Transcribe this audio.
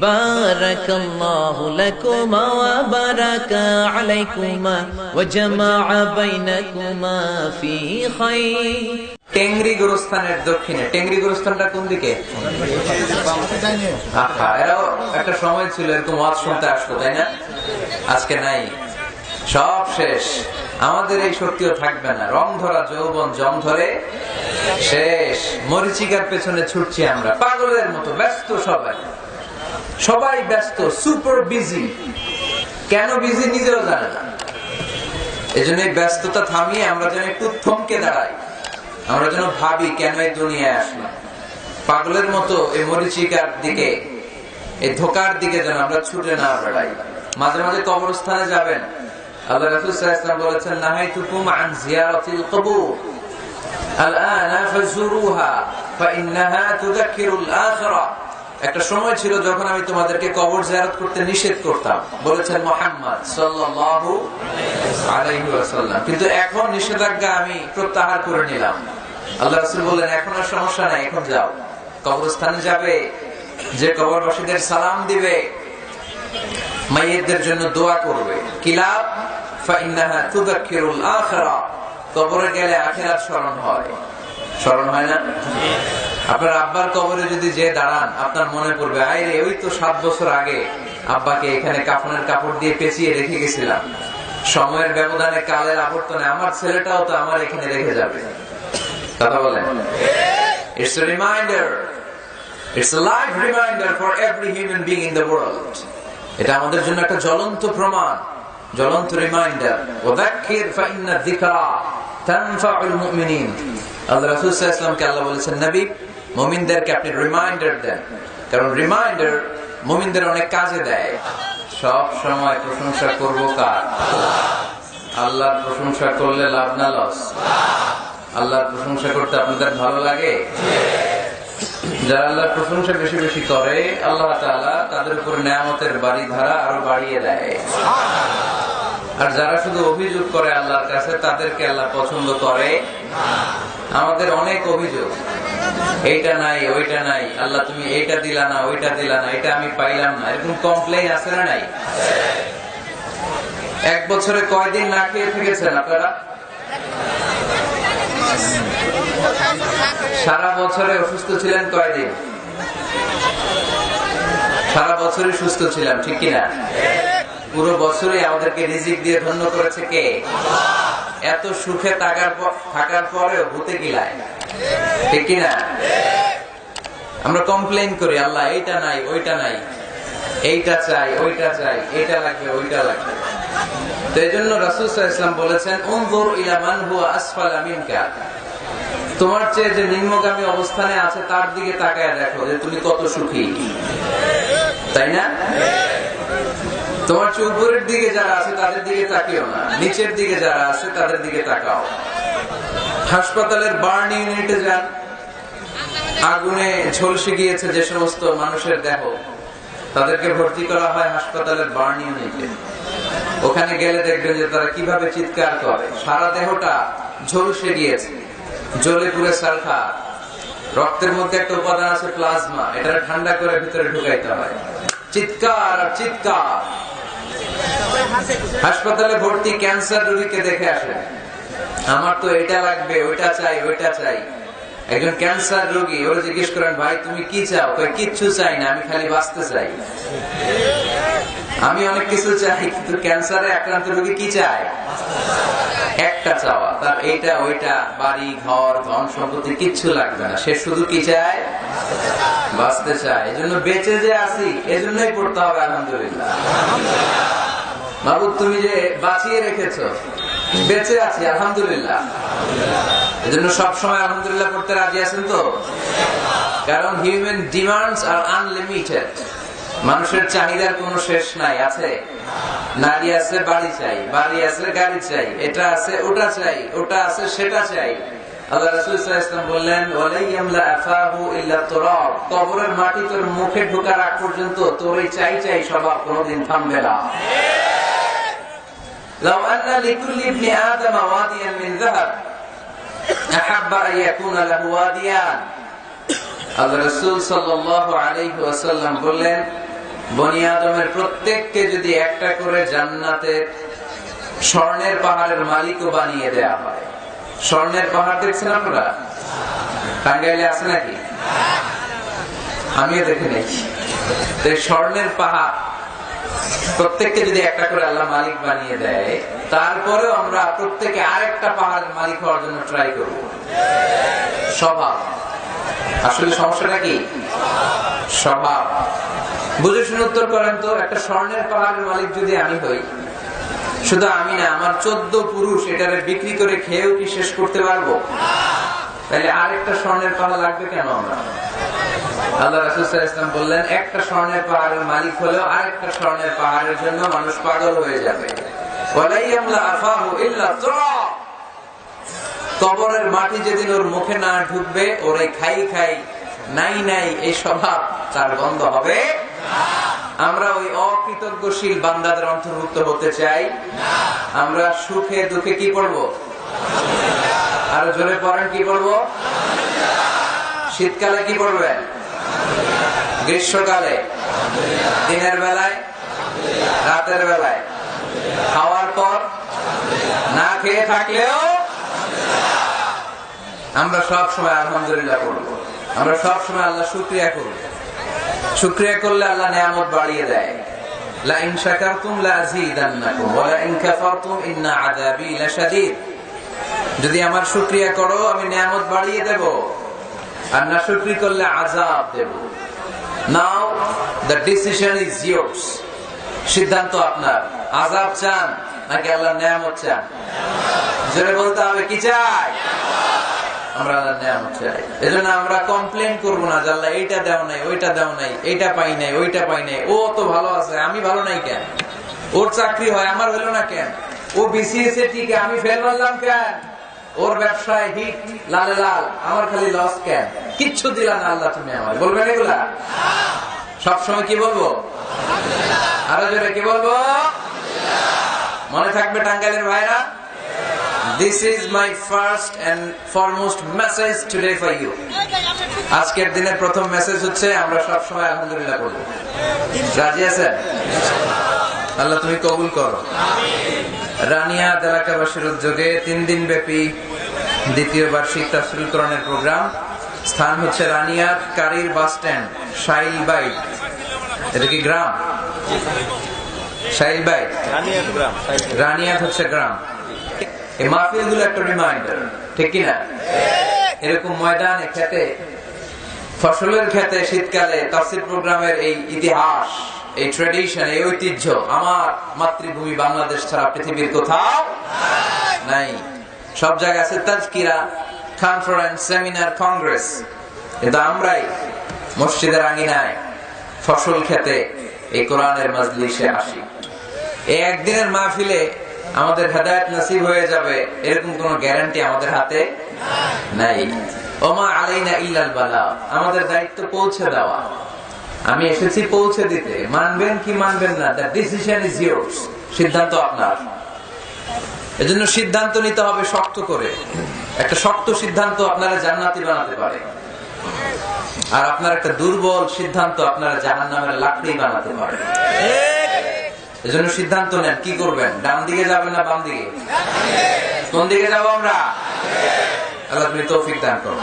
বারাকাল্লাহু লাকুমা ওয়া বারাকা আলাইকুমা ওয়া জামাআ বাইনাকুমা ফি খায়র। টেংরি গোরস্থানের দক্ষিণে। টেংরি গোরস্থানটা কোন দিকে? এরাও একটা সময় ছিল এরকম ওয়াজ শুনতে আসতো, তাই না? আজকে নাই, সব শেষ। আমাদের এই শক্তিও থাকবে না। রং ধরা যৌবন জং ধরে শেষ। মরিচিকার পেছনে ছুটছি আমরা পাগলের মতো। ব্যস্ত সবাই ব্যস্ত, সুপার বিজি। কেন বিজি নিজেও জানে না। এই জন্য এই ব্যস্ততা থামিয়ে আমরা যেন একটু থমকে দাঁড়াই। আমরা যেন ভাবি কেন এই দুনিয়ায় আসলাম। পাগলের মতো এই মরিচিকার দিকে, এই ধোকার দিকে যেন আমরা ছুটে না বেড়াই। মাঝে মাঝে কবরস্থানে যাবেন। আল্লাহ রাসূল সাল্লাল্লাহু আলাইহি ওয়াসাল্লাম বলেছেন, নাহাইতুকুম আন জিয়ারাতিল কবুর আলআনা ফাজুরুহা ফাইন্নাহা তুযাক্কিরুল আখিরাহ। একটা সময় ছিল যখন আমি তোমাদেরকে কবর জিয়ারত করতে নিষেধ করতাম, বলেছেন মুহাম্মদ সাল্লাল্লাহু আলাইহি ওয়াসাল্লাম। কিন্তু এখন নিষেধাজ্ঞা আমি প্রত্যাহার করে নিলাম। আল্লাহ রাসূল বললেন, এখন আর সমস্যা নাই, এখন যাও, কবরস্থানে যাবে, যে কবরবাসীদের সালাম দিবে, মাইয়িতদের জন্য দোয়া করবে। কি লাভ? ফাইন্নাহা তুযাক্কিরুল আখিরাহ। কবরে গেলে আখিরাত স্মরণ হয়। স্মরণ হয় না? আপনার আব্বার কবরে যদি যে দাঁড়ান, আপনার মনে পড়বে, আরে ওই তো 7 বছর আগে আব্বাকে এখানে কাফনের কাপড় দিয়ে পেঁচিয়ে রেখে গেছিলাম। সময়ের ব্যবধানে, কালের আবর্তনে আমার ছেলেটাও তো আমার এখানে রেখে যাবে। কথা বলেন? It's a reminder. It's a live reminder for every human being in the world. এটা আমাদের জন্য একটা জ্বলন্ত প্রমাণ, জ্বলন্ত রিমাইন্ডার। ওয়াযাক্কির ফাইন্না যিকরা তানফাউল মুমিনিন। আল্লাহ রাসূল সাল্লাল্লাহু আলাইহি ওয়াসাল্লামকে আল্লাহ বলেছেন, নবী, মুমিনদেরকে আপনি রিমাইন্ডার দেন, কারণ রিমাইন্ডার মুমিনদের অনেক কাজে দেয়। সব সময় প্রশংসা করব কার? আল্লাহর প্রশংসা করলে লাভ না লস? আল্লাহর প্রশংসা করতে আপনাদের ভালো লাগে? যারা আল্লাহর প্রশংসা বেশি বেশি করে, আল্লাহ তাআলা তাদের উপর নেয়ামতের বাড়িধারা আরো বাড়িয়ে দেয়। আর যারা শুধু অভিযোগ করে আল্লাহর কাছে, তাদেরকে আল্লাহ পছন্দ করে না। আমাদের অনেক অভিযোগ, এইটা নাই, ওইটা নাই, আল্লাহ তুমি এইটা দিলা না, ওইটা দিলা না, এটা আমি পাইলাম না, এরকম কমপ্লেইন আছে না নাই? এক বছরে কয়দিন না খেয়ে থেকেছেন আপনারা? সারা বছরে অসুস্থ ছিলেন কয়দিন? সারা বছরই সুস্থ ছিলাম, ঠিক কিনা? পুরো বছরই আমাদেরকে রিজিক দিয়ে ধন্য করেছে কে? এত সুখে থাকার পরেও ভূতে গিলায়, ঠিক কিনা? আমরা কমপ্লেইন করি, আল্লাহ এইটা নাই, ওইটা নাই, এইটা চাই, ওইটা চাই, এটা লাগবে, ওইটা লাগবে। তো এই জন্য রাসূল সাল্লাল্লাহু আলাইহি ওয়াসাল্লাম বলেছেন, উনজুর ইলা মান হুয়া আসফালা মিনকা। তোমার চেয়ে যে নিম্নগামী অবস্থানে আছে তার দিকে তাকায় দেখো যে তুমি কত সুখী, তাই না? তোমার চেয়ে উপরের দিকে যারা আছে তাদের দিকে তাকিও না, নিচের দিকে যারা আছে তাদের দিকে তাকাও। হাসপাতালের বার্ন ইউনিটে যান, আগুনে ঝলসে গিয়েছে যে সমস্ত মানুষের দেহ, তাদেরকে ভর্তি করা হয় হাসপাতালের বার্ন ইউনিটে। ওখানে গেলে দেখবেন যে তারা কিভাবে চিৎকার করে, সারা দেহটা ঝলসে গিয়েছে, জ্বলে পুড়ে সালফা। রক্তের মধ্যে একটা উপাদান আছে প্লাজমা, এটা ঠান্ডা করে ভিতরে ঢুকাইতে হয়। চিৎকার আর চিৎকার। হাসপাতালে ভর্তি ক্যান্সার রোগীকে দেখে আসে, আমার তো এটা লাগবে, ওইটা চাই, ওইটা চাই। একজন ক্যান্সার রোগী, ওরা জিজ্ঞেস করেন, ভাই তুমি কি চাও? কিচ্ছু চাই না, আমি খালি বাঁচতে চাই। আমি অনেক কিছু চাই, কিন্তু ক্যান্সারে আক্রান্ত রোগী কি চায়? একটা চাওয়া, তার এইটা ওইটা, বাড়ি ঘর ধন সম্পত্তি কিচ্ছু লাগবে না, সে শুধু কি চায়? বাঁচতে চায়। এজন্য বেঁচে যে আছি, এজন্যই পড়তে হবে আলহামদুলিল্লাহ। মাবুদ তুমি যে বাঁচিয়ে রেখেছো, বেঁচে আছি আলহামদুলিল্লাহ। এজন্য সবসময় আলহামদুলিল্লাহ পড়তে রাজি আছেন তো? কারণ হিউম্যান ডিমান্ডস আর আনলিমিটেড। মানুষের চাহিদার কোনো শেষ নাই। আছে? নারী আছে, বাড়ি চাই, বাড়ি আছে, গাড়ি চাই, এটা আছে, ওটা চাই, ওটা আছে, সেটা চাই। আল্লাহ রাসূল সাল্লাল্লাহু আলাইহি ওয়াসাল্লাম বললেন, ওয়ালা ইয়ামলা আফাহু ইল্লা তুরাব। কবরের মাটি তোর মুখে ঢোকার আগ পর্যন্ত তোর এই চাই চাই স্বভাব কোনোদিন থামবে না। লাউ আন্না লিকুল্লি ইবনি আদম ওয়াদিয়ান মিন যাহাব আহাব্বা আন ইয়াকুনা লাহু ওয়াদিয়ান। আল্লাহ রাসূল সাল্লাল্লাহু আলাইহি ওয়াসাল্লাম বললেন, বনি আদমের প্রত্যেককে যদি একটা করে জান্নাতের স্বর্ণের পাহাড়ের মালিকও বানিয়ে দেয়া হয়। স্বর্ণের পাহাড় দেখছেন আপনারা? টাঙ্গাইলে আছে নাকি? আমিও দেখে নিয়েছি। স্বর্ণের পাহাড় প্রত্যেককে যদি একটা করে আল্লাহ মালিক বানিয়ে দেয়, তারপরেও আমরা প্রত্যেকে আরেকটা পাহাড়ের মালিক হওয়ার জন্য ট্রাই করব। স্বভাব। আসলে সমস্যাটা কি? স্বভাব। বুঝে শুনে উত্তর করেন তো, একটা স্বর্ণের পাহাড়ের মালিক যদি আমি হই, শুধু আমি না, আমার 14 পুরুষ এটারে বিক্রি করে খেয়েও কি শেষ করতে পারবো? তাহলে আরেকটা স্বর্ণের পাহাড় লাগবে কেন? আমরা আল্লাহ রাসূল সাল্লাল্লাহু আলাইহি ওয়াসাল্লাম বললেন, একটা স্বর্ণের পাহাড়ের মালিক হলেও আরেকটা স্বর্ণের পাহাড়ের জন্য মানুষ পাগল হয়ে যাবে। ওয়ালা ইয়ামলা আফাহু ইল্লা তুরাব। কবরের মাটি যেদিন ওর মুখে না ঢুকবে, ওর এই খাই খাই নাই নাই এই স্বভাব তার বন্ধ হবে না। আমরা ওই অকৃতজ্ঞশীল বান্দাদের অন্তর্ভুক্ত হতে চাই না। আমরা সুখে দুঃখে কি পড়ব? আরো জোরে পড়েন, কি পড়ব? শীতকালে কি পড়বেন? গ্রীষ্মকালে, দিনের বেলায়, রাতের বেলায়, খাওয়ার পর, না খেয়ে থাকলেও আমরা সব সময় আলহামদুলিল্লাহ করব। আমরা সব সময় আল্লাহ শুকরিয়া করব। শুকরিয়া করলে আল্লাহ নিয়ামত বাড়িয়ে দেয়। লা ইন শাকারতুম লা আযীদান্নাকুম ওয়া লা ইন কাফারতুম ইন্না আযাবী লাশাদীদ। যদি আমার শুকরিয়া করো আমি নিয়ামত বাড়িয়ে দেব, আর না শুকরি করলে আযাব দেব। নাও দ্য ডিসিশন ইজ ইয়ার্স। সিদ্ধান্ত আপনার। আযাব চান নাকি আল্লাহর নিয়ামত চান? জোরে বলতে হবে, কি চাই? আমরা আল্লাহর নিয়ামত চাই। এজন্য আমরা কমপ্লেইন করব না যে আল্লাহ এইটা দাও নাই, ওইটা দাও নাই, এইটা পাই নাই, ওইটা পাই নাই। ও তো ভালো আছে, আমি ভালো নাই কেন? ওর চাকরি হয়, আমার হলো না কেন? ও বিসিএস এ ঠিক, আমি ফেল মারলাম কেন? ওর ব্যবসায় হিট লাল লাল, আমার খালি লস কেন? কিচ্ছু দিলা না আল্লাহ তুমি আমার। বলবেন এগুলা? সবসময় কি বলবো? আরো জোরে কি বলবো? মনে থাকবে টাঙ্গাইলের ভাইরা, this is my first and foremost message today for you. আজকের দিনের প্রথম মেসেজ হচ্ছে আমরা সব সময় আলহামদুলিল্লাহ বলব। রাজি আছেন? আল্লাহ তুমি কবুল করো। রানিয়াত এলাকাবাসীর উদ্যোগে 3 দিন ব্যাপী দ্বিতীয় বার্ষিক তাফসীরুল কোরআনের প্রোগ্রাম। স্থান হচ্ছে রানিয়াত কারির বাস স্ট্যান্ড, শাইলবাইট। এটা কি গ্রাম? শাইলবাইট রানিয়াত হচ্ছে গ্রাম। এই মাহফিলগুলো একটা রিমাইন্ডার, ঠিক কিনা? এরকম ময়দানে, খেতে, ফসলের খেতে শীতকালে তাফসীর প্রোগ্রামের এই ইতিহাস, এই ট্র্যাডিশন, এই ঐতিহ্য আমার মাতৃভূমি বাংলাদেশ ছাড়া পৃথিবীর কোথাও নাই। সব জায়গায় আছে তাজকিরা, কনফারেন্স, সেমিনার, কংগ্রেস, কিন্তু আমরাই মসজিদের আঙিনায় ফসল খেতে এই কোরআনের মাজলিসে আসি। এই একদিনের মাহফিলে আমাদের হেদায়েত নসিব হয়ে যাবে এরকম কোন গ্যারান্টি আমাদের হাতে নাই। ওমা আলাইনা ইল্লাল বালাগ। আমাদের দায়িত্ব পৌঁছে দেওয়া। আমি এসেছি পৌঁছে দিতে। মানবেন কি মানবেন না, দ্য ডিসিশন ইজ ইয়ার্স। সিদ্ধান্ত আপনার। এজন্য সিদ্ধান্ত নিতে হবে শক্ত করে। একটা শক্ত সিদ্ধান্ত আপনারা জান্নাতি বানাতে পারে, আর আপনার একটা দুর্বল সিদ্ধান্ত আপনারা জাহান্নামের লাকড়ি বানাতে পারে। এজন্য সিদ্ধান্ত নেন, কি করবেন? ডান দিকে যাবেন না বাম দিকে? কোন দিকে যাবো আমরা? আল্লাহ তুমি তৌফিক দান করো।